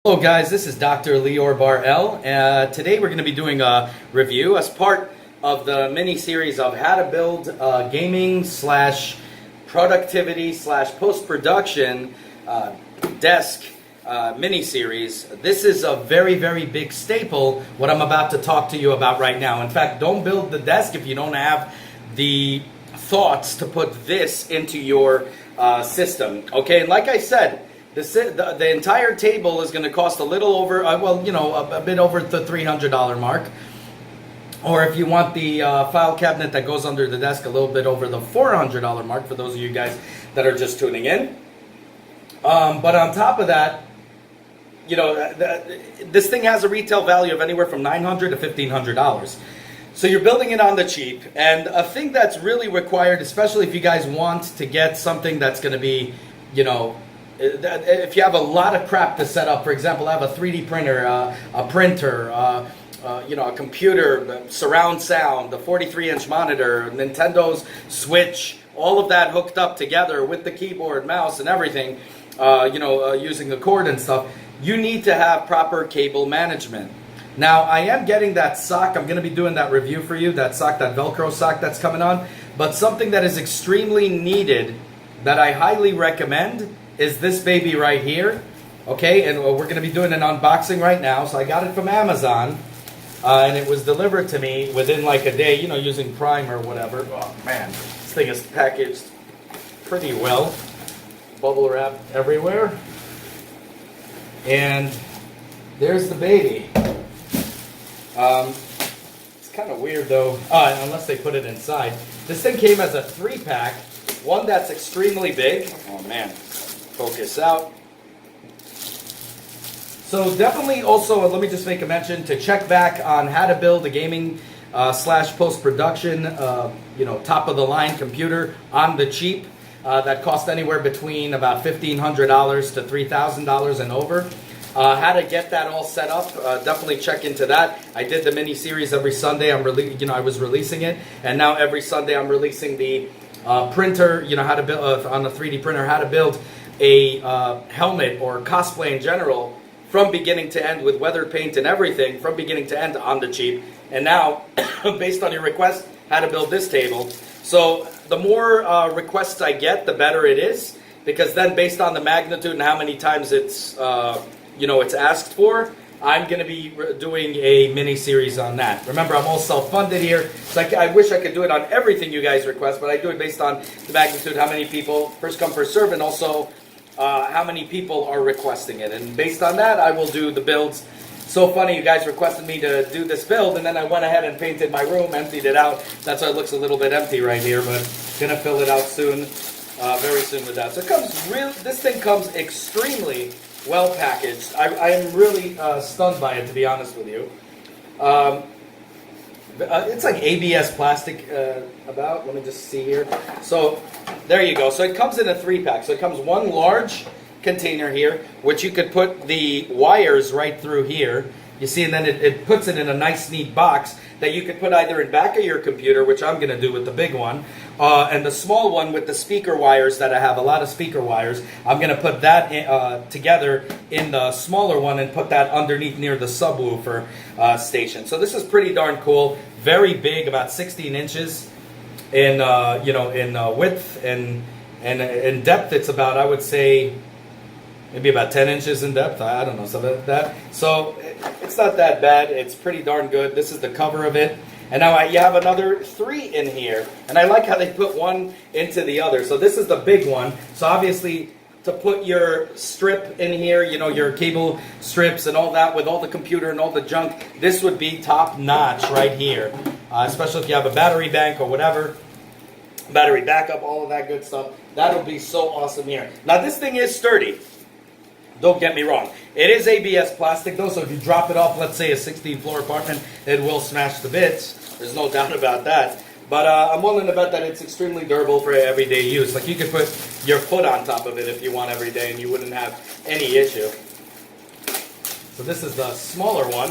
Hello guys, this is Dr. Lior Bar-El. Today we're going to be doing a review as part of the mini-series of how to build gaming slash productivity slash post-production desk mini-series. This is a very, very big staple, what I'm about to talk to you about right now. In fact, don't build the desk if you don't have the thoughts to put this into your system. Okay, and like I said, the entire table is going to cost a little over, a bit over the $300 mark. Or if you want the file cabinet that goes under the desk, a little bit over the $400 mark for those of you guys that are just tuning in. But on top of that, this thing has a retail value of anywhere from $900 to $1,500. So you're building it on the cheap. And a thing that's really required, especially if you guys want to get something that's going to be, if you have a lot of crap to set up, for example, I have a 3D printer, a printer, a computer, surround sound, the 43-inch monitor, Nintendo's Switch, all of that hooked up together with the keyboard, mouse, and everything, using the cord and stuff, you need to have proper cable management. Now, I am getting that sock. I'm going to be doing that review for you, that sock, that Velcro sock that's coming on. But something that is extremely needed that I highly recommend is this baby right here. Okay, and we're going to be doing an unboxing right now. So I got it from Amazon, and it was delivered to me within like a day, using Prime or whatever. Oh man, this thing is packaged pretty well. Bubble wrap everywhere. And there's the baby. It's kind of weird though, unless they put it inside. This thing came as a 3-pack, one that's extremely big. Oh man. Focus out. So definitely also, let me just make a mention to check back on how to build a gaming slash post-production, top of the line computer on the cheap. That cost anywhere between about $1,500 to $3,000 and over. How to get that all set up, definitely check into that. I did the mini series every Sunday. I was releasing it, and now every Sunday I'm releasing the printer, how to build on the 3D printer, how to build a helmet or cosplay in general from beginning to end with weather paint and everything from beginning to end on the cheap. And now, based on your request, how to build this table. So the more requests I get, the better it is, because then based on the magnitude and how many times it's it's asked for, I'm going to be doing a mini-series on that. Remember, I'm all self-funded here, so I wish I could do it on everything you guys request, but I do it based on the magnitude, how many people, first come, first serve, and also how many people are requesting it. And based on that, I will do the builds. So funny, you guys requested me to do this build, and then I went ahead and painted my room, emptied it out. That's why it looks a little bit empty right here, but going to fill it out soon, very soon with that. So this thing comes extremely well packaged. I am really stunned by it, to be honest with you. It's like ABS plastic let me just see here. So there you go. So it comes in a 3-pack. So it comes one large container here, which you could put the wires right through here. You see, and then it puts it in a nice, neat box that you could put either in back of your computer, which I'm going to do with the big one, and the small one with the speaker wires that I have, a lot of speaker wires. I'm going to put that together in the smaller one and put that underneath near the subwoofer station. So this is pretty darn cool. Very big, about 16 inches in width, and in depth it's about, I would say, maybe about 10 inches in depth. I don't know, something like that. So it's not that bad. It's pretty darn good. This is the cover of it. And now you have another 3 in here. And I like how they put one into the other. So this is the big one. So obviously, to put your strip in here, your cable strips and all that with all the computer and all the junk, this would be top notch right here. Especially if you have a battery bank or whatever. Battery backup, all of that good stuff. That'll be so awesome here. Now this thing is sturdy. Don't get me wrong. It is ABS plastic though, so if you drop it off, let's say a 16-floor apartment, it will smash to bits. There's no doubt about that. But I'm willing to bet that it's extremely durable for everyday use. Like you could put your foot on top of it if you want every day and you wouldn't have any issue. So this is the smaller one.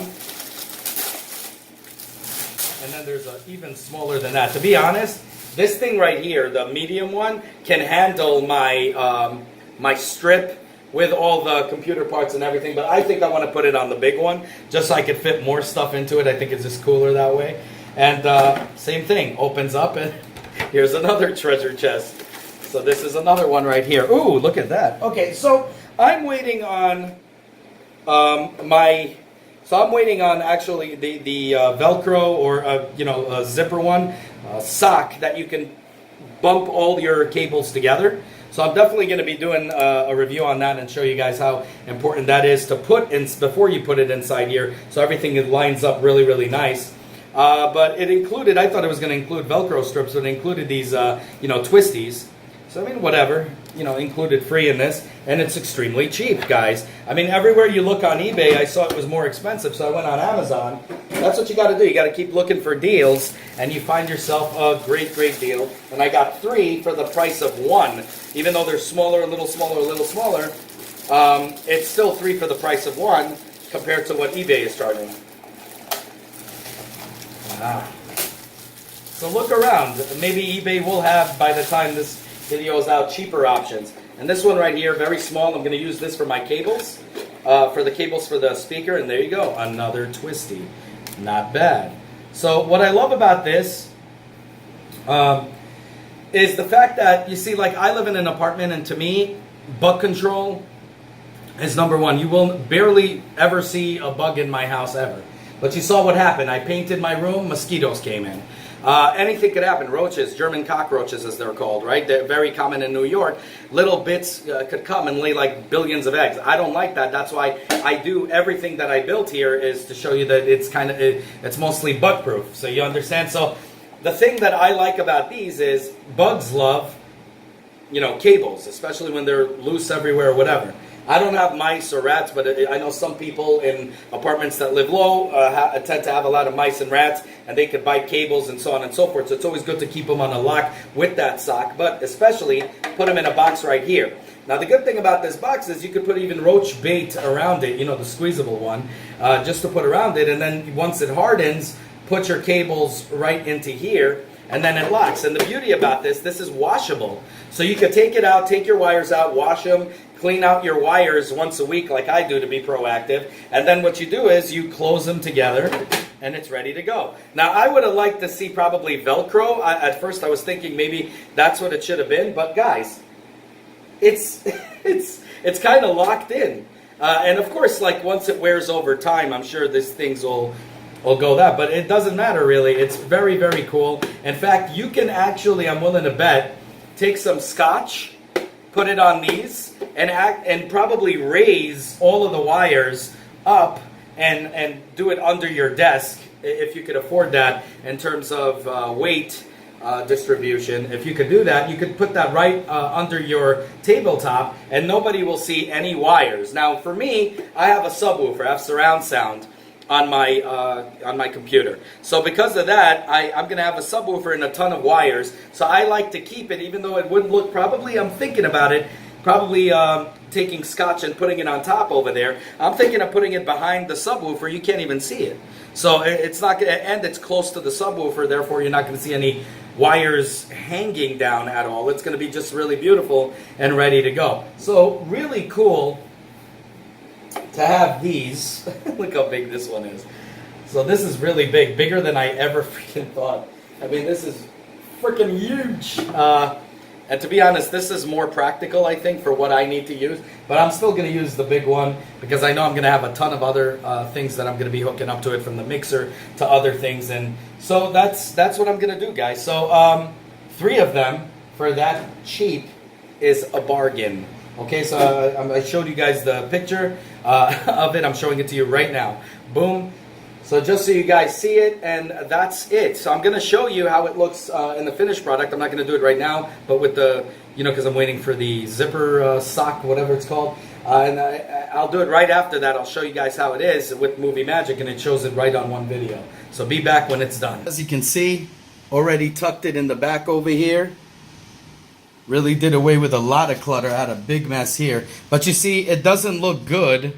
And then there's an even smaller than that. To be honest, this thing right here, the medium one, can handle my my strip with all the computer parts and everything, but I think I want to put it on the big one just so I could fit more stuff into it. I think it's just cooler that way. And same thing, opens up and here's another treasure chest. So this is another one right here. Ooh, look at that. Okay, so I'm waiting on I'm waiting on actually the Velcro or a zipper one, sock that you can bump all your cables together. So I'm definitely going to be doing a review on that and show you guys how important that is to put in before you put it inside here, so everything lines up really, really nice. But it included, I thought it was going to include Velcro strips, but it included these, twisties. So I mean, whatever, included free in this, and it's extremely cheap, guys. I mean, everywhere you look on eBay, I saw it was more expensive, so I went on Amazon. That's what you got to do. You got to keep looking for deals, and you find yourself a great, great deal. And I got 3 for the price of 1, even though they're smaller, a little smaller, a little smaller. It's still 3 for the price of 1 compared to what eBay is charging. So look around. Maybe eBay will have, by the time this video is out, cheaper options. And this one right here, very small. I'm going to use this for my cables, for the cables for the speaker. And there you go, another twisty. Not bad. So what I love about this is the fact that, you see, like, I live in an apartment, and to me, bug control is number one. You will barely ever see a bug in my house ever. But you saw what happened. I painted my room, mosquitoes came in. Anything could happen. Roaches, German cockroaches as they're called, right? They're very common in New York. Little bits could come and lay like billions of eggs. I don't like that. That's why I do everything that I built here is to show you that it's mostly bug proof. So you understand? So the thing that I like about these is bugs love, cables, especially when they're loose everywhere or whatever. I don't have mice or rats, but I know some people in apartments that live low tend to have a lot of mice and rats, and they could bite cables and so on and so forth. So it's always good to keep them on a lock with that sock, but especially put them in a box right here. Now the good thing about this box is you could put even roach bait around it, the squeezable one, just to put around it, and then once it hardens, put your cables right into here, and then it locks. And the beauty about this is washable. So you could take it out, take your wires out, wash them, clean out your wires once a week like I do to be proactive. And then what you do is you close them together and it's ready to go. Now I would have liked to see probably Velcro. At first I was thinking maybe that's what it should have been. But guys, it's kind of locked in. And of course, like once it wears over time, I'm sure these things will go that. But it doesn't matter really. It's very, very cool. In fact, you can actually, I'm willing to bet, take some scotch, put it on these, and probably raise all of the wires up and do it under your desk if you could afford that in terms of weight distribution. If you could do that, you could put that right under your tabletop and nobody will see any wires. Now for me, I have a subwoofer, I have surround sound on my computer. So because of that, I'm going to have a subwoofer and a ton of wires. So I like to keep it, even though it wouldn't look, probably, I'm thinking about it, probably taking scotch and putting it on top over there. I'm thinking of putting it behind the subwoofer. You can't even see it. So it's not going to, and it's close to the subwoofer, therefore you're not going to see any wires hanging down at all. It's going to be just really beautiful and ready to go. So really cool to have these. Look how big this one is. So this is really big, bigger than I ever freaking thought. I mean, this is freaking huge. And to be honest, this is more practical, I think, for what I need to use. But I'm still going to use the big one because I know I'm going to have a ton of other things that I'm going to be hooking up to it, from the mixer to other things. And so that's what I'm going to do, guys. So 3 of them for that cheap is a bargain. Okay, so I showed you guys the picture of it. I'm showing it to you right now. Boom. So just so you guys see it, and that's it. So I'm going to show you how it looks in the finished product. I'm not going to do it right now, but with the, because I'm waiting for the zipper sock, whatever it's called. And I'll do it right after that. I'll show you guys how it is with Movie Magic, and it shows it right on one video. So be back when it's done. As you can see, already tucked it in the back over here. Really did away with a lot of clutter. I had a big mess here. But you see, it doesn't look good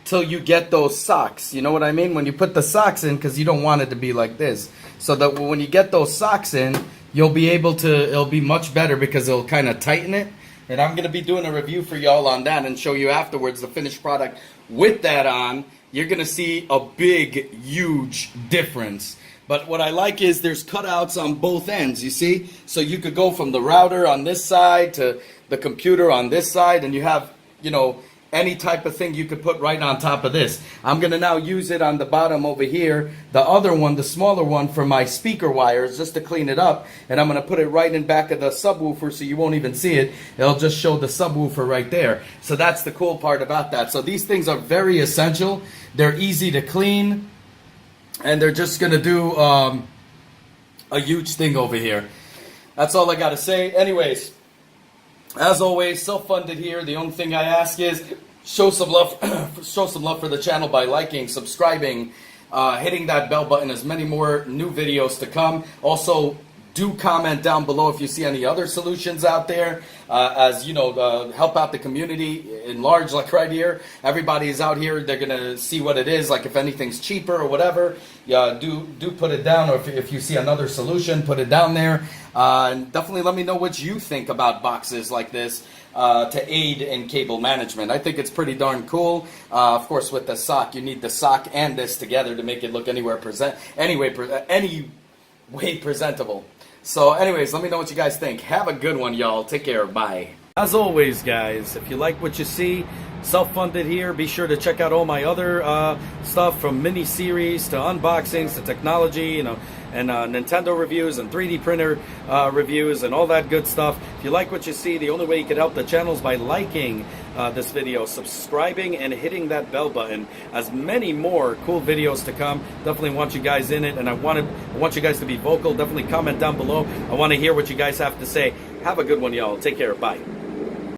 till you get those socks. You know what I mean? When you put the socks in, because you don't want it to be like this. So that when you get those socks in, you'll be able to, it'll be much better because it'll kind of tighten it. And I'm going to be doing a review for y'all on that and show you afterwards the finished product with that on. You're going to see a big, huge difference. But what I like is there's cutouts on both ends, you see? So you could go from the router on this side to the computer on this side, and you have, you know, any type of thing you could put right on top of this. I'm going to now use it on the bottom over here, the other one, the smaller one, for my speaker wires, just to clean it up. And I'm going to put it right in back of the subwoofer so you won't even see it. It'll just show the subwoofer right there. So that's the cool part about that. So these things are very essential. They're easy to clean, and they're just going to do a huge thing over here. That's all I got to say. Anyways, as always, self-funded here. The only thing I ask is show some love, show some love for the channel by liking, subscribing, hitting that bell button. As many more new videos to come. Also, do comment down below if you see any other solutions out there. As you know, help out the community in large, like right here. Everybody is out here. They're gonna see what it is. Like if anything's cheaper or whatever, do put it down. Or if you see another solution, put it down there. And definitely let me know what you think about boxes like this to aid in cable management. I think it's pretty darn cool. Of course, with the sock, you need the sock and this together to make it look any way presentable. So anyways, let me know what you guys think. Have a good one, y'all. Take care. Bye. As always, guys, if you like what you see, self-funded here, be sure to check out all my other stuff, from mini-series to unboxings to technology, you know, and Nintendo reviews and 3D printer reviews and all that good stuff. If you like what you see, the only way you can help the channel is by liking this video, subscribing, and hitting that bell button. As many more cool videos to come. Definitely want you guys in it, and I want you guys to be vocal. Definitely comment down below. I want to hear what you guys have to say. Have a good one, y'all. Take care. Bye.